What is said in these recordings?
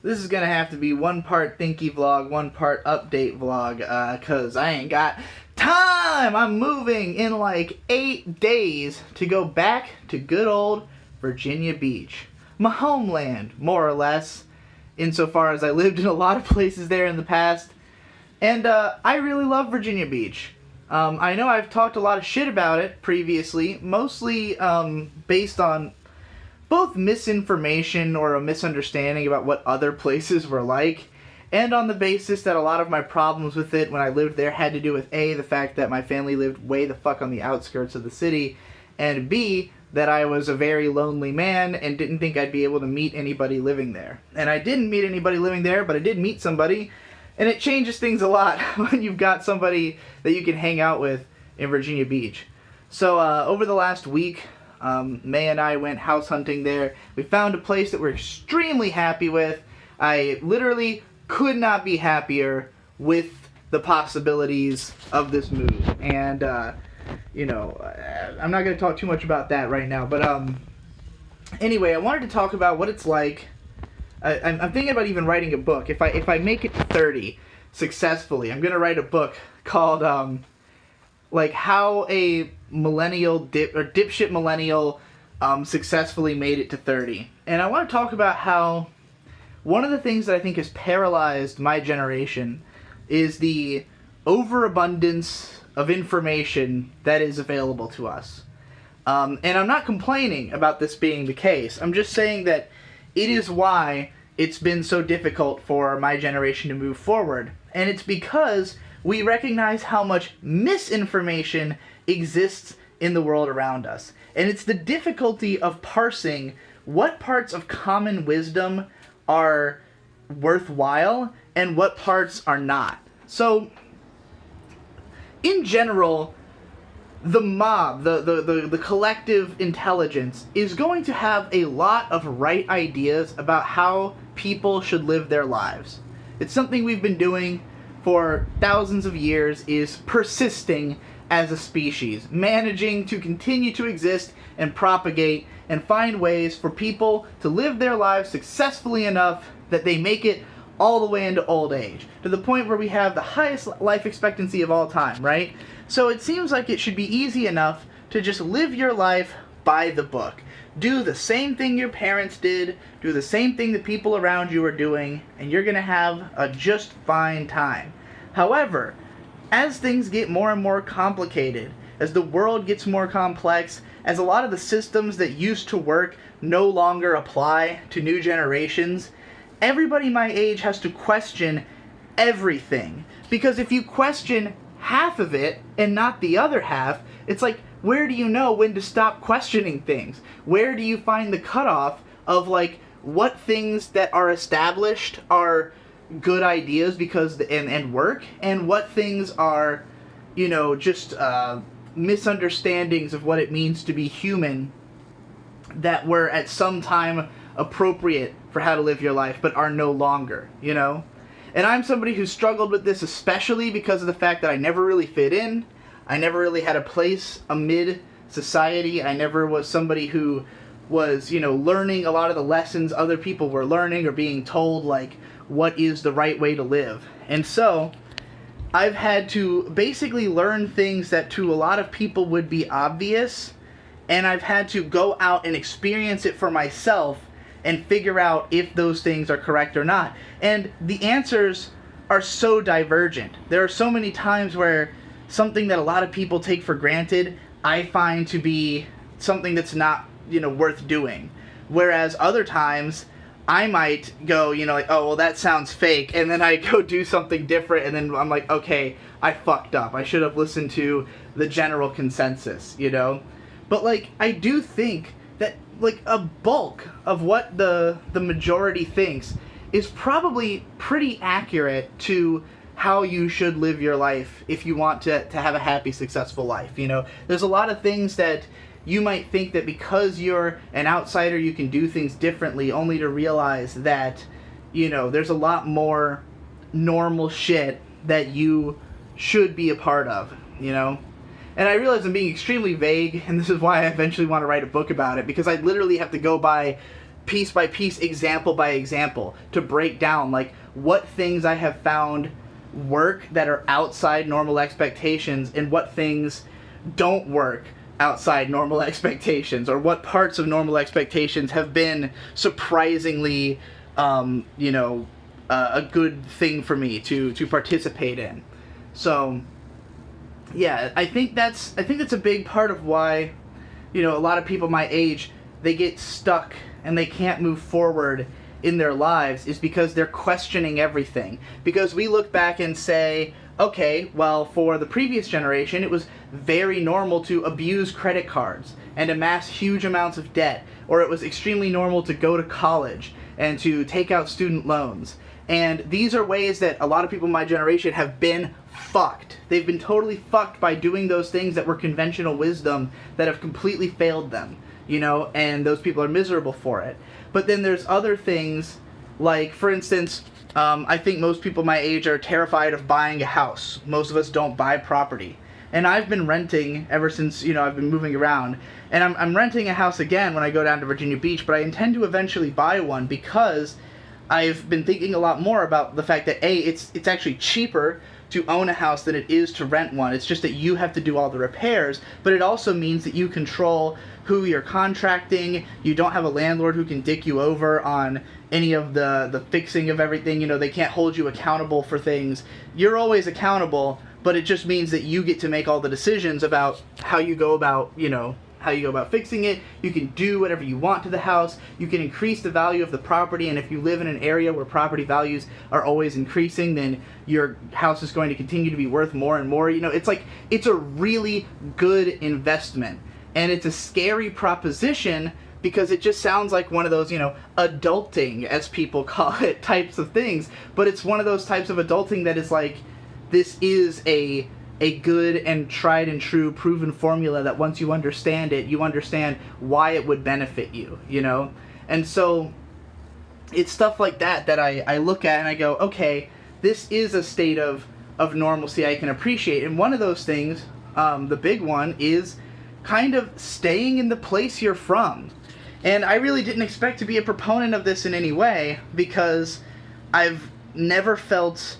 This is gonna have to be one part thinky vlog, one part update vlog, cause I ain't got time! I'm moving in like 8 days to go back to good old Virginia Beach. My homeland, more or less, insofar as I lived in a lot of places there in the past. And I really love Virginia Beach. I know I've talked a lot of shit about it previously, mostly based on both misinformation or a misunderstanding about what other places were like, and on the basis that a lot of my problems with it when I lived there had to do with A, the fact that my family lived way the fuck on the outskirts of the city, and B, that I was a very lonely man and didn't think I'd be able to meet anybody living there. And I didn't meet anybody living there, but I did meet somebody, and it changes things a lot when you've got somebody that you can hang out with in Virginia Beach. So over the last week, May and I went house hunting there. We found a place that we're extremely happy with. I literally could not be happier with the possibilities of this move. And, you know, I'm not going to talk too much about that right now. But, anyway, I wanted to talk about what it's like. I'm thinking about even writing a book. If I make it to 30 successfully, I'm going to write a book called, like, how a millennial dipshit millennial successfly made it to 30. And I want to talk about how one of the things that I think has paralyzed my generation is the overabundance of information that is available to us. And I'm not complaining about this being the case. I'm just saying that it is why it's been so difficult for my generation to move forward. And it's because we recognize how much misinformation exists in the world around us. And it's the difficulty of parsing what parts of common wisdom are worthwhile and what parts are not. So, in general, the mob, the collective intelligence, is going to have a lot of right ideas about how people should live their lives. It's something we've been doing for thousands of years, is persisting as a species, managing to continue to exist and propagate and find ways for people to live their lives successfully enough that they make it all the way into old age, to the point where we have the highest life expectancy of all time, right? So it seems like it should be easy enough to just live your life by the book. Do the same thing your parents did, do the same thing the people around you are doing, and you're gonna have a just fine time. However, as things get more and more complicated, as the world gets more complex, as a lot of the systems that used to work no longer apply to new generations, everybody my age has to question everything. Because if you question half of it and not the other half, it's like, where do you know when to stop questioning things? Where do you find the cutoff of, like, what things that are established are good ideas because and work, and what things are, you know, just misunderstandings of what it means to be human that were at some time appropriate for how to live your life but are no longer, you know? And I'm somebody who struggled with this especially because of the fact that I never really fit in. I never really had a place amid society. I never was somebody who was, you know, learning a lot of the lessons other people were learning or being told, like, what is the right way to live. And so I've had to basically learn things that to a lot of people would be obvious, and I've had to go out and experience it for myself and figure out if those things are correct or not. And the answers are so divergent. There are so many times where something that a lot of people take for granted, I find to be something that's not, you know, worth doing. Whereas other times, I might go, you know, like, oh, well, that sounds fake, and then I go do something different, and then I'm like, okay, I fucked up. I should have listened to the general consensus, you know? But, like, I do think that, like, a bulk of what the majority thinks is probably pretty accurate to how you should live your life if you want to have a happy, successful life, you know? There's a lot of things that you might think that because you're an outsider you can do things differently, only to realize that, you know, there's a lot more normal shit that you should be a part of, you know? And I realize I'm being extremely vague, and this is why I eventually want to write a book about it, because I literally have to go by piece by piece, example by example, to break down like what things I have found work that are outside normal expectations and what things don't work outside normal expectations, or what parts of normal expectations have been surprisingly a good thing for me to participate in. So yeah, I think that's a big part of why, a lot of people my age, they get stuck and they can't move forward in their lives, is because they're questioning everything. Because we look back and say, okay, well, for the previous generation, it was very normal to abuse credit cards and amass huge amounts of debt, or it was extremely normal to go to college and to take out student loans. And these are ways that a lot of people in my generation have been fucked. They've been totally fucked by doing those things that were conventional wisdom that have completely failed them, and those people are miserable for it. But then there's other things, like, for instance, I think most people my age are terrified of buying a house. Most of us don't buy property. And I've been renting ever since, I've been moving around. And I'm renting a house again when I go down to Virginia Beach, but I intend to eventually buy one because I've been thinking a lot more about the fact that, A, it's actually cheaper to own a house than it is to rent one. It's just that you have to do all the repairs, but it also means that you control who you're contracting. You don't have a landlord who can dick you over on any of the fixing of everything. They can't hold you accountable for things. You're always accountable, but it just means that you get to make all the decisions about how you go about, fixing it. You can do whatever you want to the house. You can increase the value of the property, and if you live in an area where property values are always increasing, then your house is going to continue to be worth more and more. It's a really good investment. And it's a scary proposition because it just sounds like one of those, adulting, as people call it, types of things. But it's one of those types of adulting that is like, this is a good and tried and true proven formula that once you understand it, you understand why it would benefit you, And so it's stuff like that I look at and I go, okay, this is a state of normalcy I can appreciate. And one of those things, the big one, is kind of staying in the place you're from. And I really didn't expect to be a proponent of this in any way, because I've never felt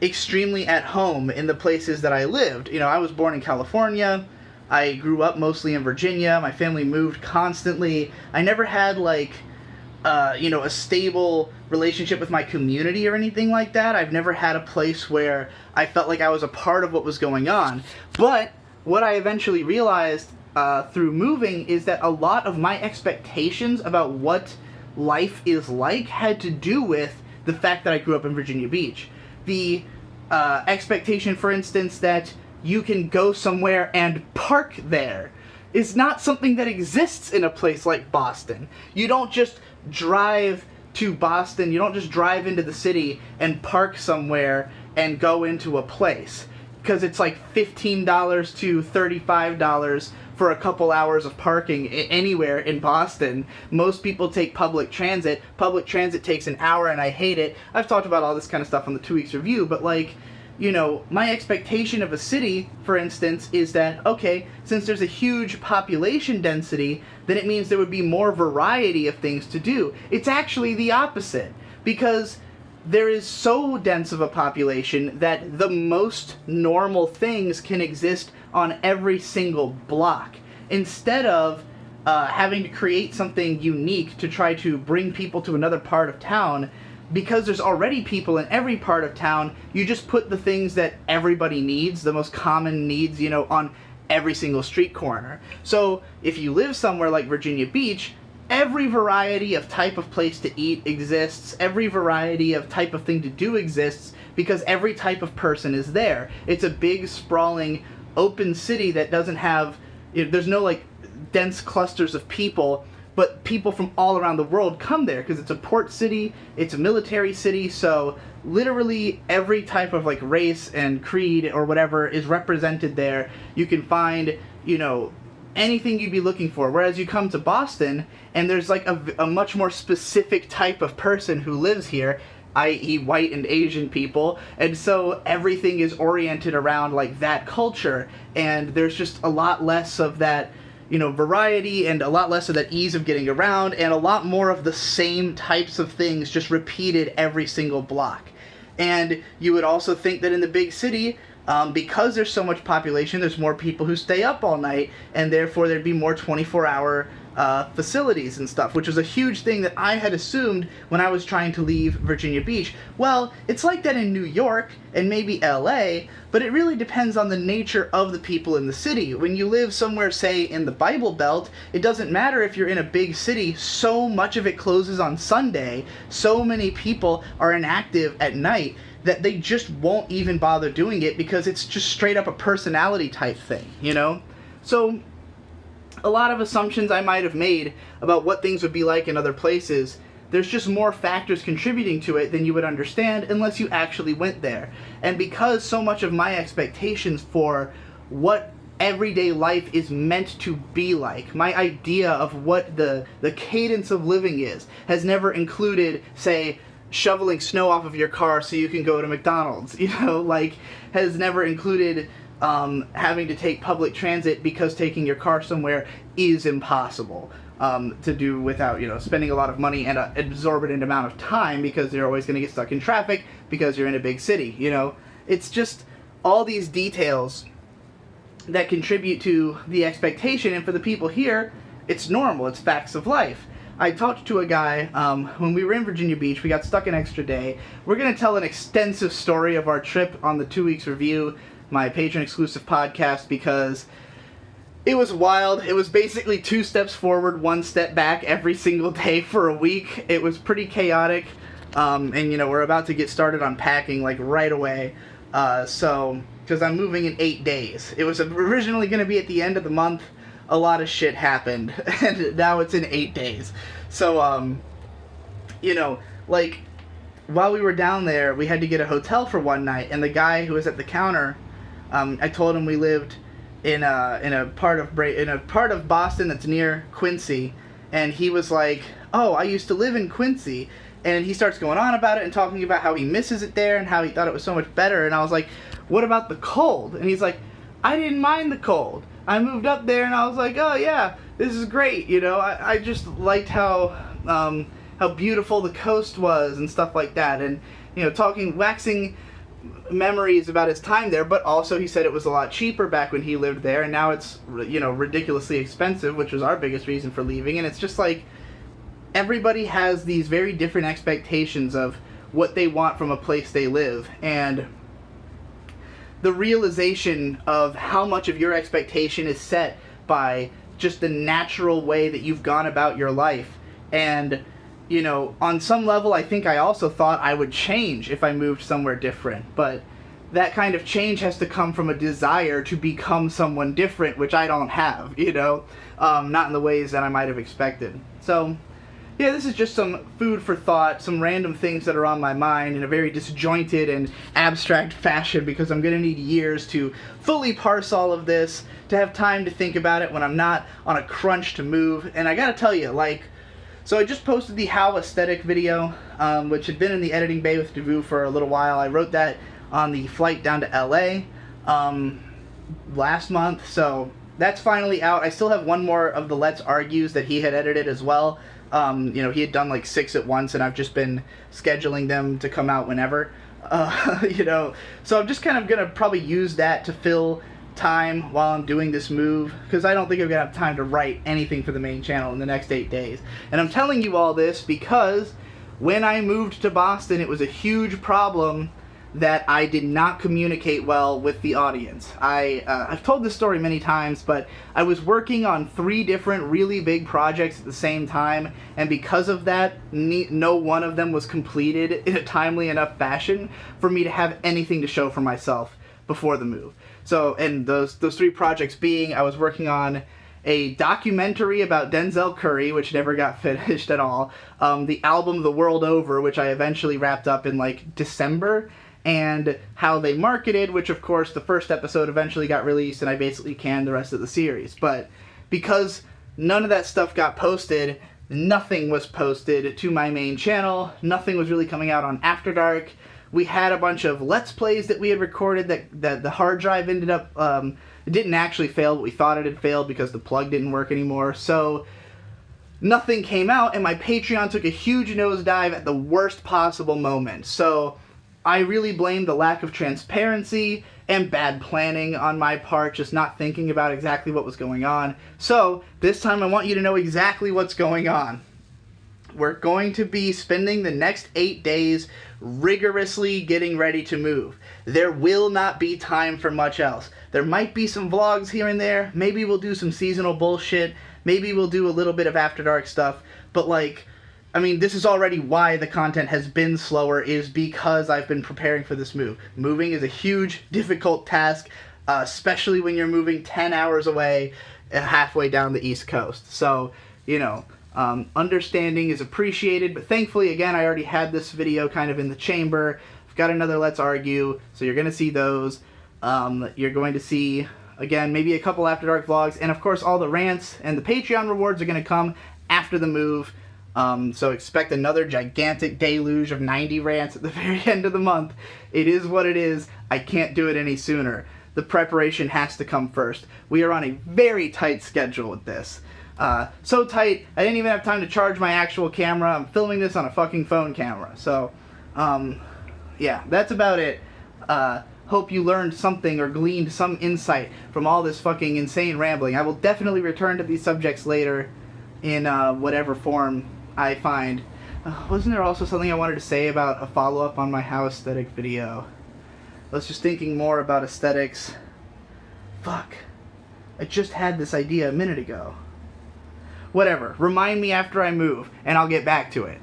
extremely at home in the places that I lived. I was born in California. I grew up mostly in Virginia. My family moved constantly. I never had a stable relationship with my community or anything like that. I've never had a place where I felt like I was a part of what was going on. But what I eventually realized through moving is that a lot of my expectations about what life is like had to do with the fact that I grew up in Virginia Beach. The expectation, for instance, that you can go somewhere and park there is not something that exists in a place like Boston. You don't just drive to Boston, you don't just drive into the city and park somewhere and go into a place, because it's like $15 to $35 for a couple hours of parking anywhere in Boston. Most people take public transit. Public transit takes an hour and I hate it. I've talked about all this kind of stuff on the 2 Weeks Review, but my expectation of a city, for instance, is that, okay, since there's a huge population density, then it means there would be more variety of things to do. It's actually the opposite, because there is so dense of a population that the most normal things can exist on every single block, instead of having to create something unique to try to bring people to another part of town. Because there's already people in every part of town, you just put the things that everybody needs, the most common needs, on every single street corner. So if you live somewhere like Virginia Beach, every variety of type of place to eat exists, every variety of type of thing to do exists, because every type of person is there. It's a big, sprawling, open city that doesn't have, there's no dense clusters of people, but people from all around the world come there because it's a port city, it's a military city, so literally every type of race and creed or whatever is represented there. You can find, anything you'd be looking for. Whereas you come to Boston and there's a much more specific type of person who lives here, i.e. white and Asian people, and so everything is oriented around that culture, and there's just a lot less of that, variety and a lot less of that ease of getting around, and a lot more of the same types of things just repeated every single block. And you would also think that in the big city, because there's so much population, there's more people who stay up all night, and therefore there'd be more 24-hour facilities and stuff, which was a huge thing that I had assumed when I was trying to leave Virginia Beach. Well, it's like that in New York and maybe LA, but it really depends on the nature of the people in the city. When you live somewhere, say, in the Bible Belt, it doesn't matter if you're in a big city, so much of it closes on Sunday, so many people are inactive at night, that they just won't even bother doing it because it's just straight up a personality type thing, So a lot of assumptions I might have made about what things would be like in other places, there's just more factors contributing to it than you would understand unless you actually went there. And because so much of my expectations for what everyday life is meant to be like, my idea of what the cadence of living is, has never included, say, shoveling snow off of your car so you can go to McDonald's, has never included having to take public transit because taking your car somewhere is impossible to do without, spending a lot of money and an exorbitant amount of time, because you're always going to get stuck in traffic because you're in a big city, It's just all these details that contribute to the expectation, and for the people here, it's normal, it's facts of life. I talked to a guy, when we were in Virginia Beach, we got stuck an extra day. We're going to tell an extensive story of our trip on the 2 Weeks Review, my patron-exclusive podcast, because it was wild. It was basically 2 steps forward, 1 step back every single day for a week. It was pretty chaotic, and we're about to get started on packing, right away, because I'm moving in 8 days. It was originally going to be at the end of the month. A lot of shit happened, and now it's in 8 days. So, while we were down there, we had to get a hotel for one night, and the guy who was at the counter, I told him we lived in a part of Boston that's near Quincy, and he was like, "Oh, I used to live in Quincy," and he starts going on about it and talking about how he misses it there and how he thought it was so much better, and I was like, "What about the cold?" And he's like, "I didn't mind the cold. I moved up there and I was like, oh yeah, this is great, I just liked how beautiful the coast was and stuff like that, and waxing memories about his time there, but also he said it was a lot cheaper back when he lived there, and now it's ridiculously expensive, which was our biggest reason for leaving. And it's just like everybody has these very different expectations of what they want from a place they live, and the realization of how much of your expectation is set by just the natural way that you've gone about your life. And, on some level, I think I also thought I would change if I moved somewhere different. But that kind of change has to come from a desire to become someone different, which I don't have, not in the ways that I might have expected. So, yeah, this is just some food for thought, some random things that are on my mind in a very disjointed and abstract fashion, because I'm going to need years to fully parse all of this, to have time to think about it when I'm not on a crunch to move. And I gotta tell you, so I just posted the How Aesthetic video, which had been in the editing bay with Devu for a little while. I wrote that on the flight down to LA last month, so that's finally out. I still have one more of the Let's Argues that he had edited as well. He had done 6 at once, and I've just been scheduling them to come out whenever. So I'm just kind of going to probably use that to fill time while I'm doing this move, because I don't think I'm going to have time to write anything for the main channel in the next 8 days. And I'm telling you all this because when I moved to Boston, it was a huge problem that I did not communicate well with the audience. I've told this story many times, but I was working on 3 different really big projects at the same time, and because of that, no one of them was completed in a timely enough fashion for me to have anything to show for myself before the move. So, and those 3 projects being, I was working on a documentary about Denzel Curry, which never got finished at all, the album The World Over, which I eventually wrapped up in December, and How They Marketed, which of course the first episode eventually got released, and I basically canned the rest of the series. But because none of that stuff got posted, nothing was posted to my main channel. Nothing was really coming out on After Dark. We had a bunch of Let's Plays that we had recorded that the hard drive ended up, it didn't actually fail, but we thought it had failed because the plug didn't work anymore. So nothing came out, and my Patreon took a huge nosedive at the worst possible moment. So I really blame the lack of transparency and bad planning on my part, just not thinking about exactly what was going on. So this time I want you to know exactly what's going on. We're going to be spending the next 8 days rigorously getting ready to move. There will not be time for much else. There might be some vlogs here and there. Maybe we'll do some seasonal bullshit. Maybe we'll do a little bit of After Dark stuff. But like, I mean, this is already why the content has been slower, is because I've been preparing for this move. Moving is a huge, difficult task, especially when you're moving 10 hours away halfway down the East Coast. So, you know, understanding is appreciated, but thankfully, again, I already had this video kind of in the chamber. I've got another Let's Argue, so you're going to see those. You're going to see, again, maybe a couple After Dark vlogs, and of course all the rants and the Patreon rewards are going to come after the move. So expect another gigantic deluge of 90 rants at the very end of the month. It is what it is. I can't do it any sooner. The preparation has to come first. We are on a very tight schedule with this. So tight, I didn't even have time to charge my actual camera. I'm filming this on a fucking phone camera. So, yeah, that's about it. Hope you learned something or gleaned some insight from all this fucking insane rambling. I will definitely return to these subjects later in whatever form I find. Wasn't there also something I wanted to say about a follow-up on my how aesthetic video? I was just thinking more about aesthetics. Fuck. I just had this idea a minute ago. Whatever. Remind me after I move, and I'll get back to it.